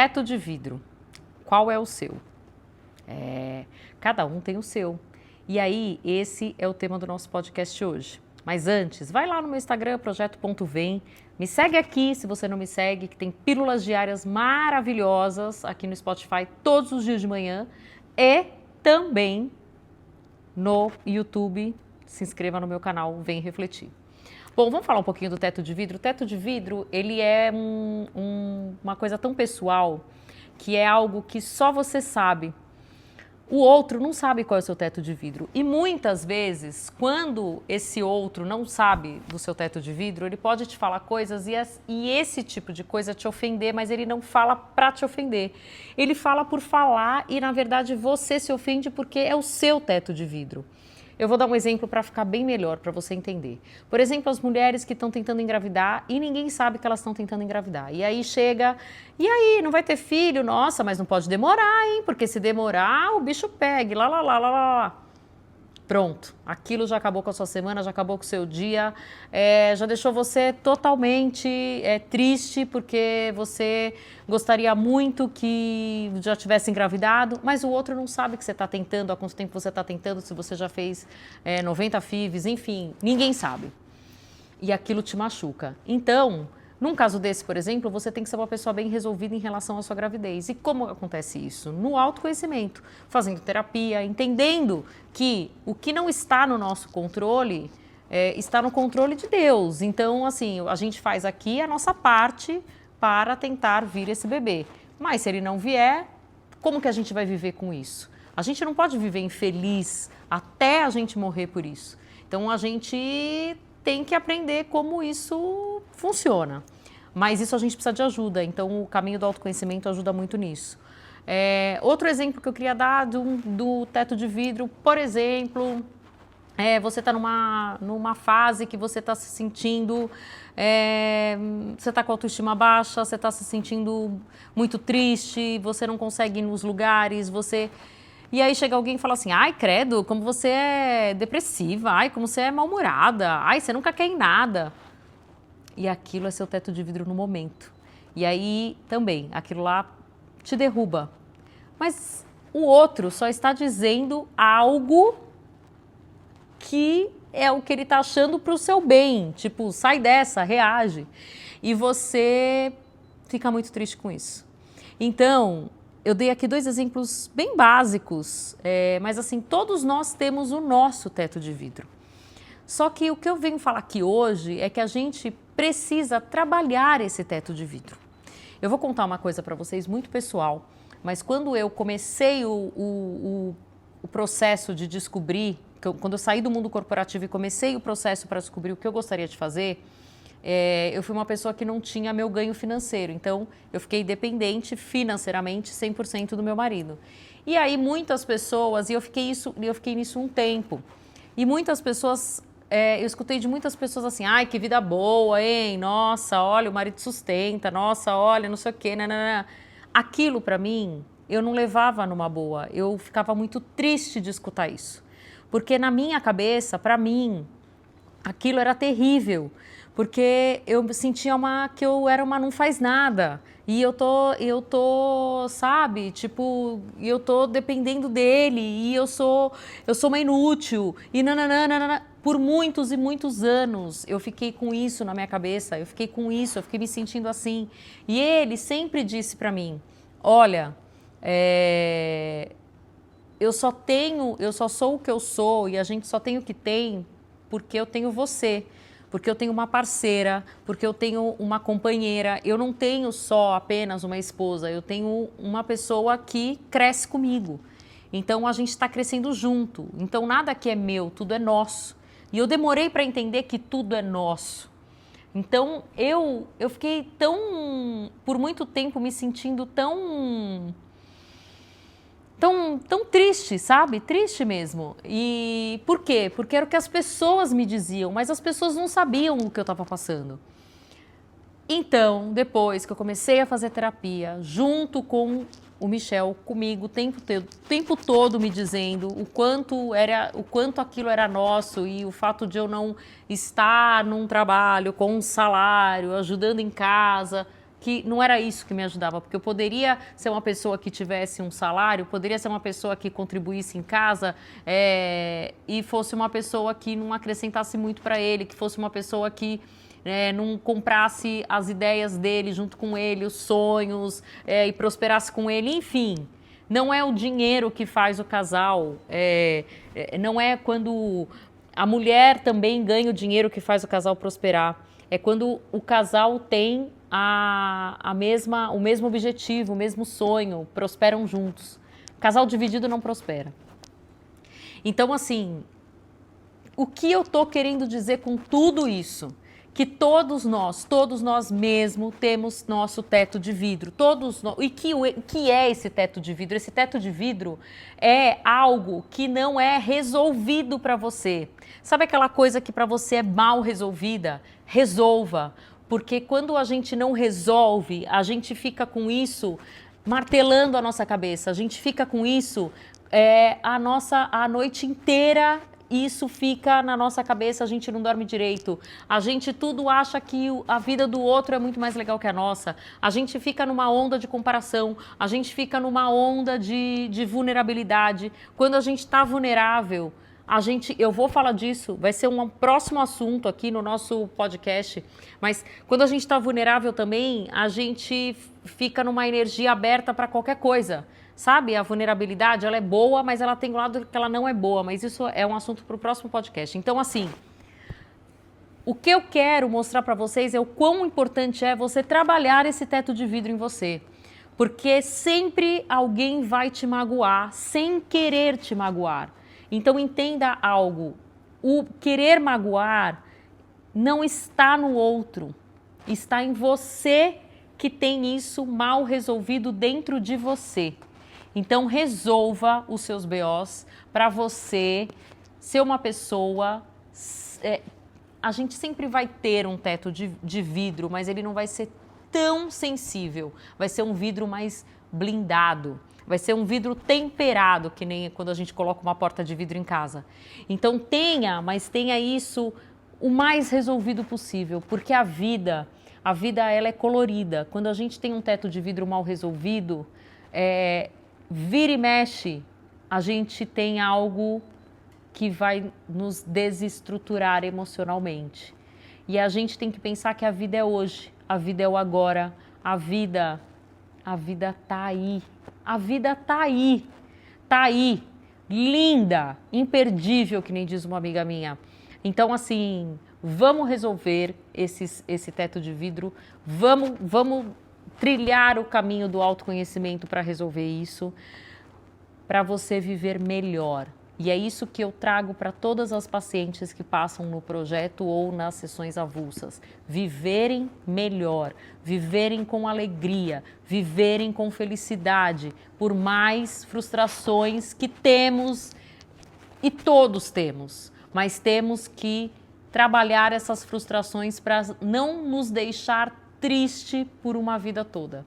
teto de vidro. Qual é o seu? Cada um tem o seu. E aí, esse é o tema do nosso podcast hoje. Mas antes, vai lá no meu Instagram, projeto.vem, me segue aqui, se você não me segue, que tem pílulas diárias maravilhosas aqui no Spotify todos os dias de manhã e também no YouTube. Se inscreva no meu canal, Vem Refletir. Bom, vamos falar um pouquinho do teto de vidro. O teto de vidro, ele é uma coisa tão pessoal que é algo que só você sabe. O outro não sabe qual é o seu teto de vidro. E muitas vezes, quando esse outro não sabe do seu teto de vidro, ele pode te falar coisas e esse tipo de coisa te ofender, mas ele não fala para te ofender. Ele fala por falar e, na verdade, você se ofende porque é o seu teto de vidro. Eu vou dar um exemplo para ficar bem melhor, para você entender. Por exemplo, as mulheres que estão tentando engravidar e ninguém sabe que elas estão tentando engravidar. E aí chega, e aí, não vai ter filho? Nossa, mas não pode demorar, hein? Porque se demorar, o bicho pega, lá. Pronto, aquilo já acabou com a sua semana, já acabou com o seu dia, já deixou você totalmente triste porque você gostaria muito que já tivesse engravidado, mas o outro não sabe que você está tentando, há quanto tempo você está tentando, se você já fez 90 FIVs, enfim, ninguém sabe. E aquilo te machuca. Então, num caso desse, por exemplo, você tem que ser uma pessoa bem resolvida em relação à sua gravidez. E como acontece isso? No autoconhecimento, fazendo terapia, entendendo que o que não está no nosso controle está no controle de Deus. Então, assim, a gente faz aqui a nossa parte para tentar vir esse bebê. Mas se ele não vier, como que a gente vai viver com isso? A gente não pode viver infeliz até a gente morrer por isso. Então, a gente tem que aprender como isso funciona. Mas isso a gente precisa de ajuda, então o caminho do autoconhecimento ajuda muito nisso. Outro exemplo que eu queria dar do teto de vidro, por exemplo, você está numa fase que você está se sentindo, você está com a autoestima baixa, você está se sentindo muito triste, você não consegue ir nos lugares, E aí chega alguém e fala assim, ai, credo, como você é depressiva, ai, como você é mal-humorada, ai, você nunca quer em nada. E aquilo é seu teto de vidro no momento. E aí também, aquilo lá te derruba. Mas o outro só está dizendo algo que é o que ele está achando para o seu bem. Tipo, sai dessa, reage. E você fica muito triste com isso. Então, eu dei aqui 2 exemplos bem básicos, mas assim, todos nós temos o nosso teto de vidro. Só que o que eu venho falar aqui hoje é que a gente precisa trabalhar esse teto de vidro. Eu vou contar uma coisa para vocês muito pessoal, mas quando eu comecei o processo de descobrir, quando eu saí do mundo corporativo e comecei o processo para descobrir o que eu gostaria de fazer, eu fui uma pessoa que não tinha meu ganho financeiro, então eu fiquei dependente financeiramente 100% do meu marido. E aí muitas pessoas, eu fiquei nisso um tempo, e muitas pessoas, eu escutei de muitas pessoas assim, ai, que vida boa, hein, nossa, olha, o marido sustenta, nossa, olha, não sei o quê, nanana. Aquilo para mim, eu não levava numa boa, eu ficava muito triste de escutar isso, porque na minha cabeça, para mim, aquilo era terrível, porque eu sentia que eu era uma não faz nada, e eu tô, sabe, tipo, eu tô dependendo dele, e eu sou uma inútil, e nananana. Por muitos e muitos anos eu fiquei com isso na minha cabeça, eu fiquei me sentindo assim, e ele sempre disse pra mim, olha, eu só sou o que eu sou, e a gente só tem o que tem porque eu tenho você, porque eu tenho uma parceira, porque eu tenho uma companheira, eu não tenho só apenas uma esposa, eu tenho uma pessoa que cresce comigo. Então a gente está crescendo junto, então nada que é meu, tudo é nosso. E eu demorei para entender que tudo é nosso. Então eu fiquei por muito tempo me sentindo tão triste, sabe? Triste mesmo. E por quê? Porque era o que as pessoas me diziam, mas as pessoas não sabiam o que eu estava passando. Então, depois que eu comecei a fazer terapia, junto com o Michel, comigo, o tempo todo me dizendo o quanto aquilo era nosso e o fato de eu não estar num trabalho com um salário, ajudando em casa, que não era isso que me ajudava, porque eu poderia ser uma pessoa que tivesse um salário, poderia ser uma pessoa que contribuísse em casa e fosse uma pessoa que não acrescentasse muito para ele, que fosse uma pessoa que não comprasse as ideias dele junto com ele, os sonhos, e prosperasse com ele, enfim. Não é o dinheiro que faz o casal, não é quando a mulher também ganha o dinheiro que faz o casal prosperar. É quando o casal tem o mesmo objetivo, o mesmo sonho, prosperam juntos. Casal dividido não prospera. Então, assim, o que eu tô querendo dizer com tudo isso? Que todos nós mesmos temos nosso teto de vidro. E que é esse teto de vidro? Esse teto de vidro é algo que não é resolvido para você. Sabe aquela coisa que para você é mal resolvida? Resolva. Porque quando a gente não resolve, a gente fica com isso martelando a nossa cabeça. A gente fica com isso a noite inteira. Isso fica na nossa cabeça, a gente não dorme direito. A gente tudo acha que a vida do outro é muito mais legal que a nossa. A gente fica numa onda de comparação, a gente fica numa onda de vulnerabilidade. Quando a gente está vulnerável, eu vou falar disso, vai ser um próximo assunto aqui no nosso podcast, mas quando a gente está vulnerável também, a gente fica numa energia aberta para qualquer coisa. Sabe, a vulnerabilidade, ela é boa, mas ela tem um lado que ela não é boa, mas isso é um assunto para o próximo podcast. Então, assim, o que eu quero mostrar para vocês é o quão importante é você trabalhar esse teto de vidro em você. Porque sempre alguém vai te magoar, sem querer te magoar. Então, entenda algo, o querer magoar não está no outro, está em você que tem isso mal resolvido dentro de você. Então, resolva os seus BOs para você ser uma pessoa... a gente sempre vai ter um teto de vidro, mas ele não vai ser tão sensível. Vai ser um vidro mais blindado. Vai ser um vidro temperado, que nem quando a gente coloca uma porta de vidro em casa. Então, mas tenha isso o mais resolvido possível, porque a vida ela é colorida. Quando a gente tem um teto de vidro mal resolvido... vira e mexe, a gente tem algo que vai nos desestruturar emocionalmente. E a gente tem que pensar que a vida é hoje, a vida é o agora, a vida tá aí. A vida tá aí, linda, imperdível, que nem diz uma amiga minha. Então, assim, vamos resolver esse teto de vidro, vamos trilhar o caminho do autoconhecimento para resolver isso, para você viver melhor. E é isso que eu trago para todas as pacientes que passam no projeto ou nas sessões avulsas. Viverem melhor, viverem com alegria, viverem com felicidade, por mais frustrações que temos, e todos temos, mas temos que trabalhar essas frustrações para não nos deixar triste por uma vida toda.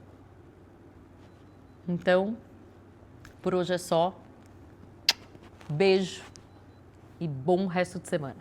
Então, por hoje é só. Beijo e bom resto de semana.